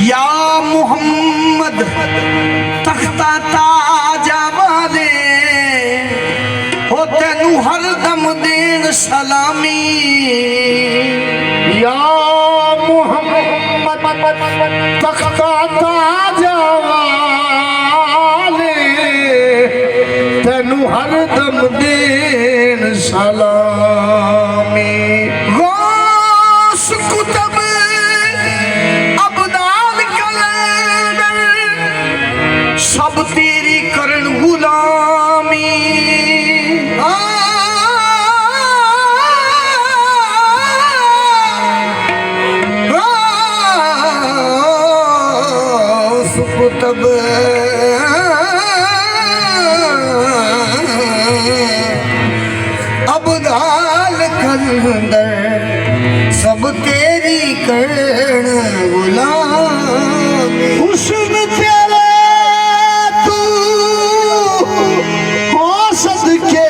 या मुहम्मद तख्ता ताजा वाले हो तेनू हर दम देन सलामी। या मुहम्मद तख्ता ताजा वाले तेनू हर दम देन सलामी। गौस कुतुब अबदाल कलंदर सब तेरी करन गुलामी। गौस कुतुब अबदाल कलंदर सब तेरी करण गुलामी। हुस्न तेरे तू हो सदके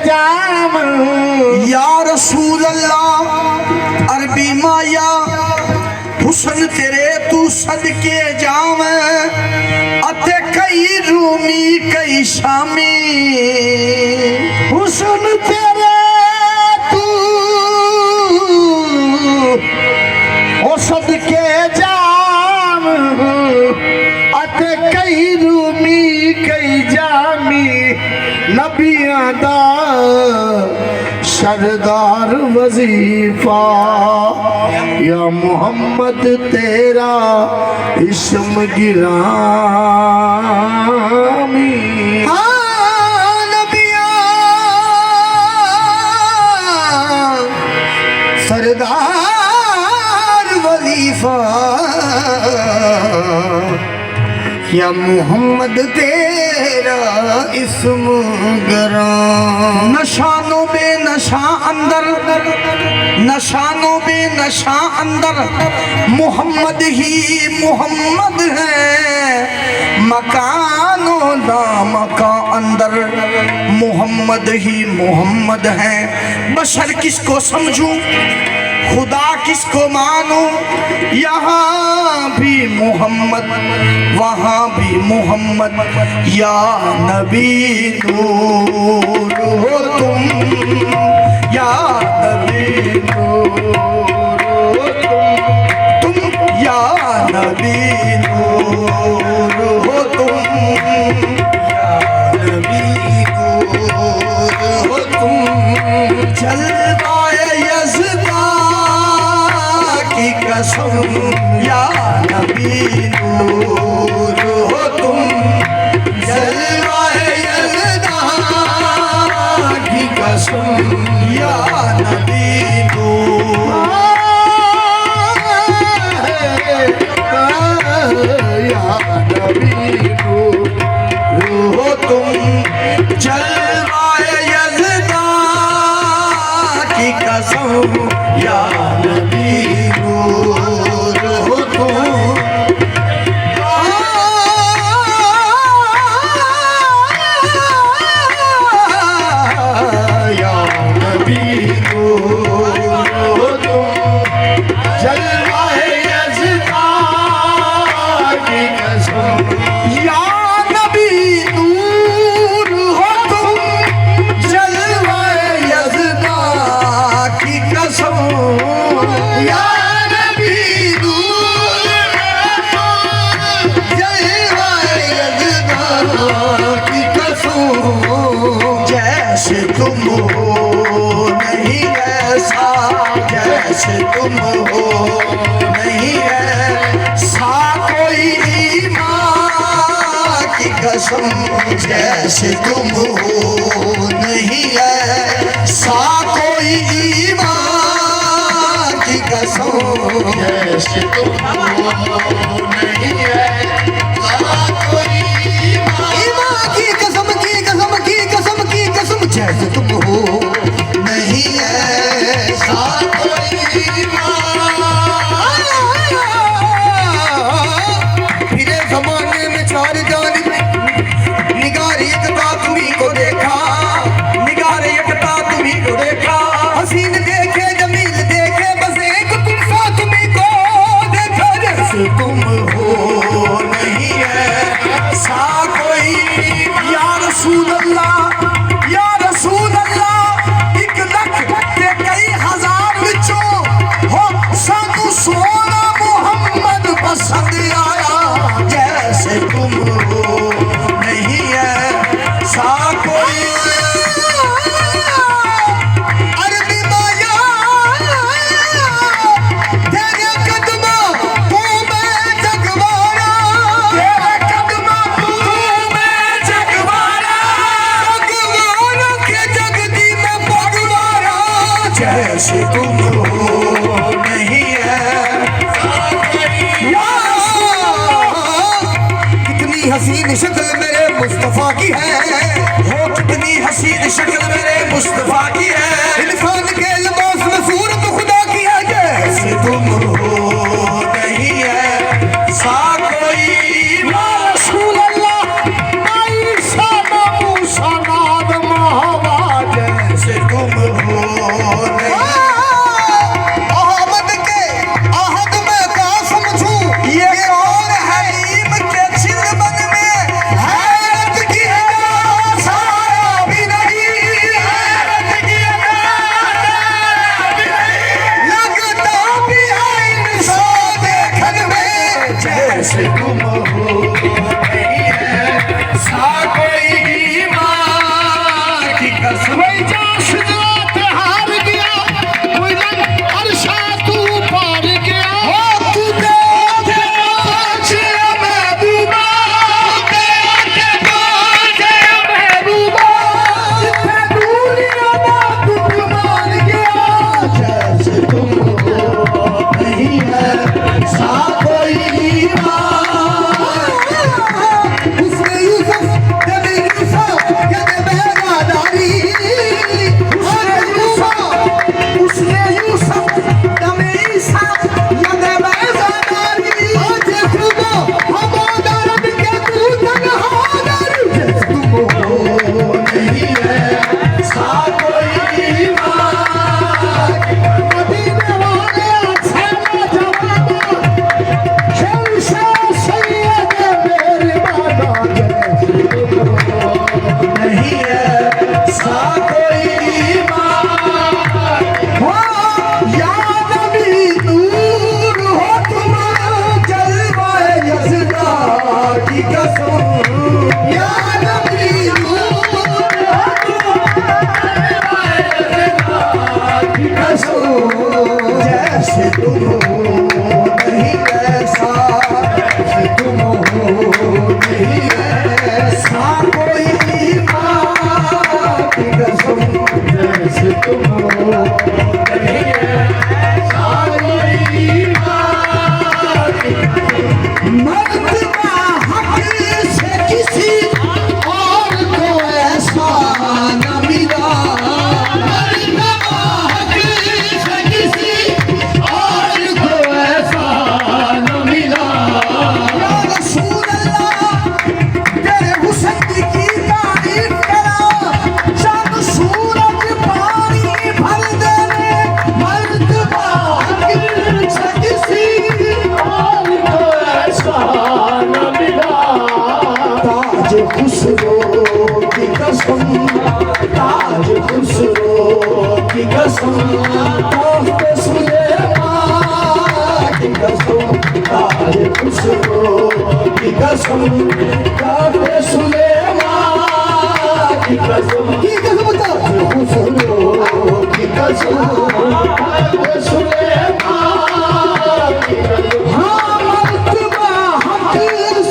जाम। या रसूल अल्लाह अरबी माया हुस्न तेरे तू सदके जाव अते कई रूमी कई शामी। हुस्न तेरे तू हो सदके जाम अते कई रूमी कई जामी। नबियां दा सरदार वजीफा या मोहम्मद तेरा इस्म गिरामी। सरदार वजीफा या मोहम्मद तेरा इस्म गिरामी। नशानो बे नशा अंदर नशानो बे नशा अंदर मोहम्मद ही मोहम्मद है। मकानो नामका अंदर मोहम्मद ही मोहम्मद है। बशर किसको समझूं खुदा किसको मानूं। यहाँ भी मोहम्मद वहाँ भी मोहम्मद। या नबी नूर हो तुम या नबी नूर हो तुम या नबी नूर हो तुम या नबी नूर हो तुम। जलवाए यज़दा की कसम या नबी नूर हो तुम। जलवाए यज़दा की कसम या नबी नूर। या नबी नूर हो तुम जलवाए यज़दा की कसम या नबी नूर हो तुम। या नबी नूर हो तुम जलवाए यज़दा की कसम। या नबी नूर हो तुम जलवाए यज़दा की कसम। या नबी नूर जलवाए यज़दा की कसम। जैसे तुम हो नहीं ऐसा जैसे तुम हो नहीं ऐसा कोई ईमान की कसम। जैसे तुम हो नहीं ऐसा कोई ईमान की कसम। जैसे तुम हो नहीं ऐसा कोई ईमान की कसम की कसम की कसम की कसम। जैसे तुम हो नहीं ऐसा कोई ईमान। फिरे जमाने में चार जानिब निगार एकता तुम्ही को देखा। निगार एकता तुम्ही को देखा। हसीन देखे जमील देखे बस एक तुम साथ जैसे तुम हो नहीं ऐसा, जैसे तुम हो नहीं ऐसा कोई माँ की कसम, जैसे तुम हो नहीं ऐसा कोई माँ की कसम। मर्तबा हक से किसी और को ऐसा न मिला, मर्तबा हक से किसी और को ऐसा न मिला। या रसूल अल्लाह तेरे हुस्न की तारीफ करा, चांद सूरज पानी भर देने, मर्तबा हक से किसी और को ऐसा न मिला। ताज खुसरो की कसम, ताज खुसरो की कसम, तख्त सुलेमान की कसम, ताज खुसरो की कसम, तख्त सुलेमान की कसम, ताज खुसरो की कसम, तख्त सुलेमान की कसम। हाँ मर्तबा हक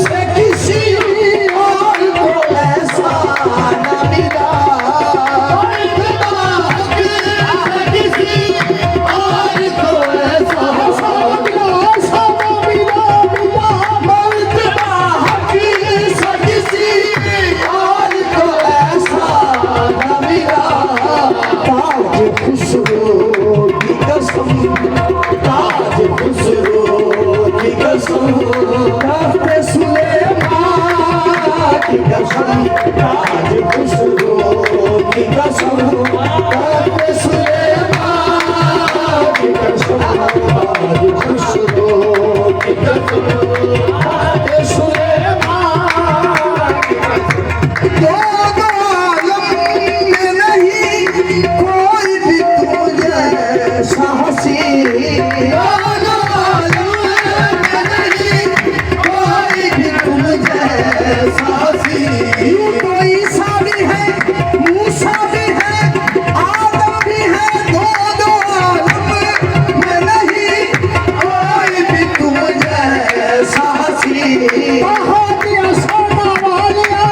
से किसी और को ऐसा न मिला, मर्तबा हक से किसी और को ऐसा न मिला, मर्तबा हक से किसी और को ऐसा न मिला। ताज खुसरो की कसम, ताज खुसरो की कसम, तख्त सुलेमान की कसम, ताज खुसरो की कसम, तख्त सुलेमान की कसम, ताज खुसरो की कसम, तख्त सुलेमान की कसम। दो आलम में नहीं कोई भी तुम जैसा हंसी, दो आलम में नहीं कोई भी तुम जैसा हंसी। यूं तो ईसा भी है, मूसा भी है, आदम भी है, दो आलम में नहीं कोई भी तुम जैसा हंसी। बहुत आसाना वालिया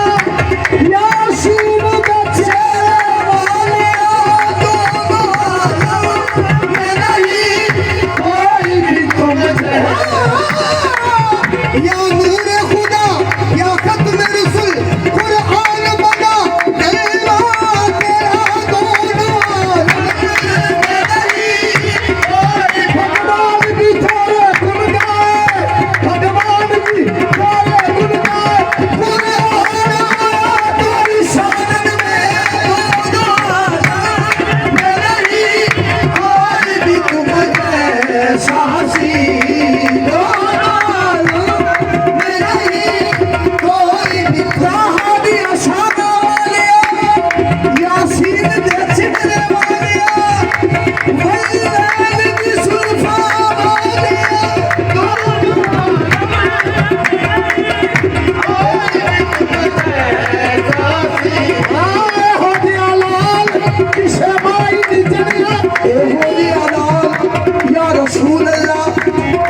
यासीन बच्चे वालिया, दोनों आलम में नहीं कोई भी तुम जैसा। या नूर खुदा या खत्म रसूल कुरान बना, दिलवा तेरा दोनों आलम में नहीं कोई। भगवान भी तेरे गुण गाए, भगवान भी तेरे गुण गाए, कुरान आया तेरी शान में, दोनों आलम में नहीं कोई भी तुम जैसा हंसी, दोनों आलम में नहीं कोई भी। राहडी आशाना वालिया यासीन दे छिपने वालिया, वल्लैल की सुल्फा वालिया, दोनों हो दिया लाल किसे माई दी जनिया, ए हो दिया लाल या रसूल अल्लाह,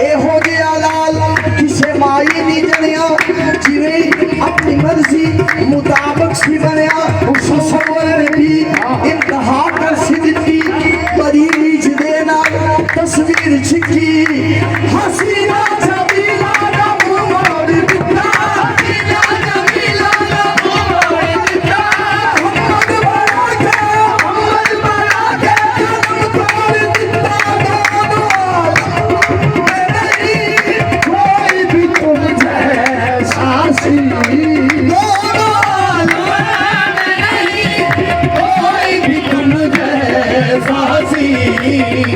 ए हो दिया लाल किसे माई दी जनिया। जिवें अपनी मर्जी मुताबिक सी बनया, उस सवर भी इंतहा कर सिद्दी, बड़ी रीझ देना तस्वीर छिकी, हसीना जमीला ना मोड़ दिता, हसीना जमीला ना मोड़ दिता। मोहम्मद बड़ा के जन्म तोड़ दिता, दोनों आलम में नहीं कोई भी तुम जैसा सी, दोनों आलम में नहीं कोई भी तुम जैसा सी।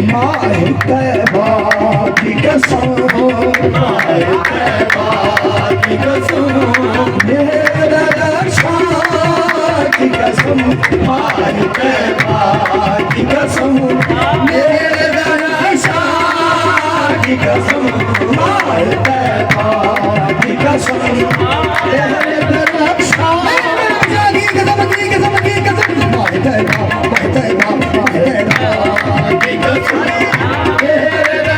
माए तैबा की कसम, माए तैबा की कसम, मेरे शाह की कसम, माए तैबा की कसम, मेरे शाह की कसम, माए तैबा की कसम, मेरे शाह की कसम, की कसम, की कसम, माए तैबा की कसम, मेरे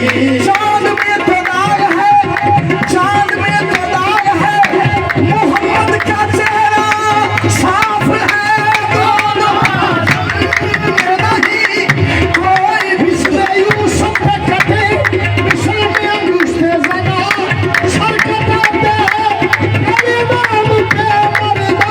चांद में तो दाग है, चांद में तो दाग है, मोहम्मद का चेहरा साफ है। दोनों नहीं कोई मिसल यूसुफ पे कटे, मिसल में अंगूठे ज़ना, सर कटाते हैं गरीबान पे मर्दाना।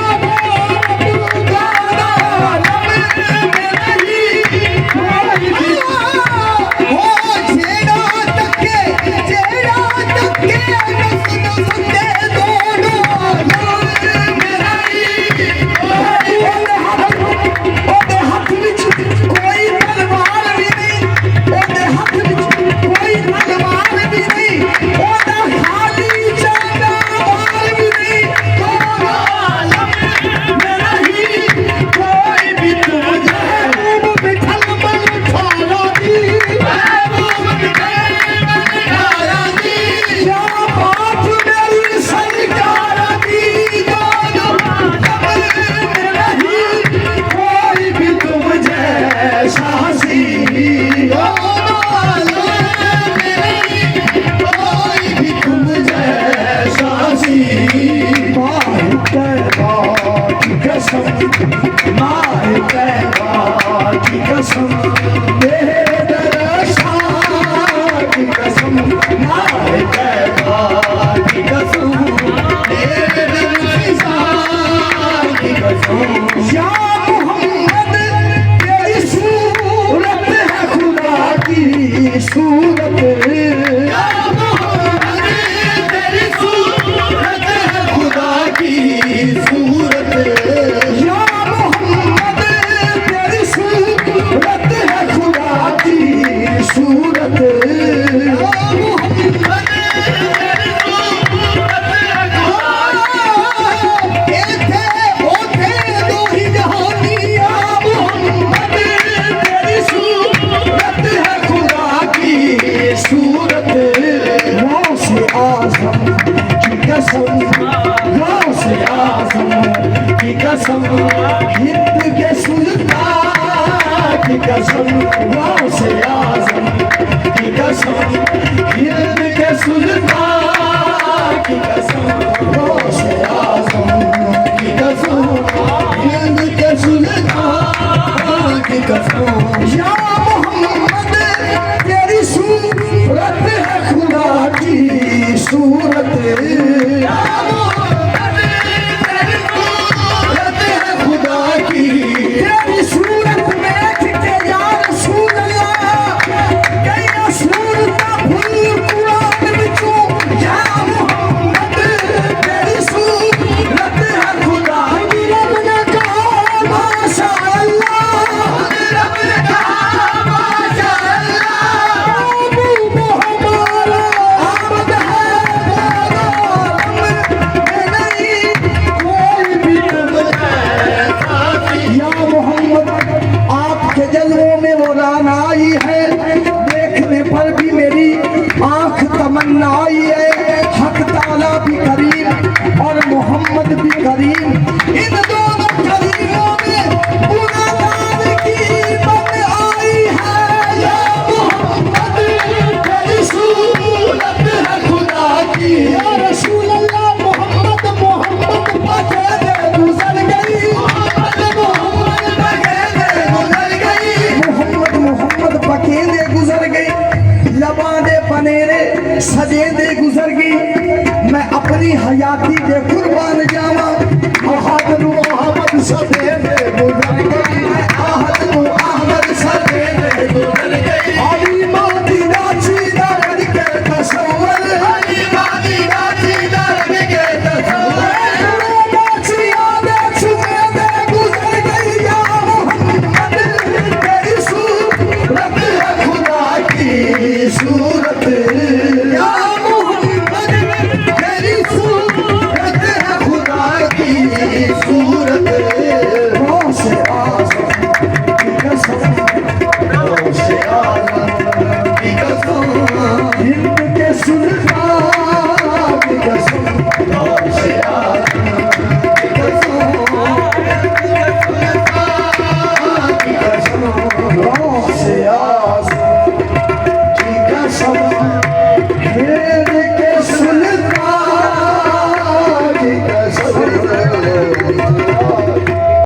कसम हिंद के सुल्तान की कसम, गौसे आज़म की कसम, हिंद के सुल्तान की कसम, गौसे आज़म की कसम, हिंद के सुल्तान की कसम। या मोहम्मद तेरी सूरत है खुदा की सूरत, आई है हक ताला भी करीम और मोहम्मद भी करीम, इन दोनों करीमों में गुनाहगार की मत आई है। या मोहम्मद तेरी सूरत है खुदा की, या रसूल अल्लाह मोहम्मद मोहम्मद पकड़े गुजर गई, मोहम्मद पकड़े गुजर गई, मोहम्मद मोहम्मद पकड़े गुजर गई, लबादे पनेरे सजे दे गुजर गई। मैं अपनी हयाती दे कुर्बान जावा, अहद नु अहमद सजे दे गुजर गई, अहद नु अहमद सजे दे गुजर गई। अली मादी नाची दारद के तसव्वुर, अली मादी नाची दारद के तसव्वुर, नाची आदे छुपे दे गुजर गई। या मोहम्मद तेरी सूरत है खुदा की सूरत, हिंद